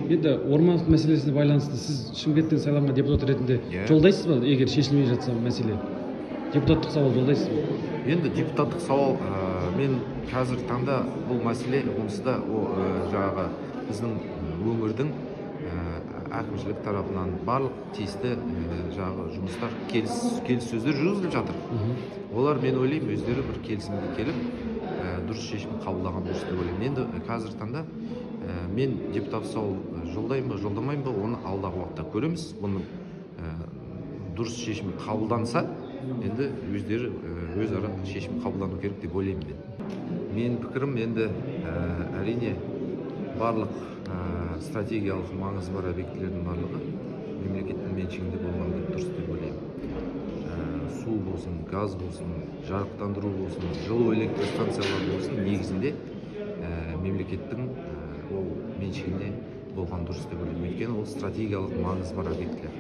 Енді орман мәселесіне байланысты сіз Шымкенттен сайланған депутат ретінде жолдайсыз ба, егер шешілмей жатса мәселе? Депутаттық сауал жолдайсыз ба? Енді депутаттық сауал, мен қазір таңда бұл мәселе онсызда жаңағы біздің өңірдің әкімшілік тарапынан барлық тиісті жаңағы жұмыстар, келіссөздер жүргізіліп жатыр. Олар, мен ойлаймын, өздері бір келісімге келіп, дұрыс шешім қабылдаған дұрыс деп ойлаймын. Енді қазір таңда мен депутаттық сауал жолдаймын ба, жолдамаймын ба, оны алдағы уақытта көреміз. Бұны дұрыс шешім қабылданса, енді өздері өзара шешім қабылдану керек деп ойлаймын мен. Мен пікірім, енді әрине барлық стратегиялық маңызы бар объектілердің барлығы мемлекеттің меншігінде болғаны дұрыс деп ойлаймын. Су болсын, газ болсын, жарықтандыру болсын, жылу электр станциялары болсын, негізінде мемлекеттің ол меншігінде болған дұрыс деп ойлаймын. Өйткені ол стратегиялық маңызы бар объектілер.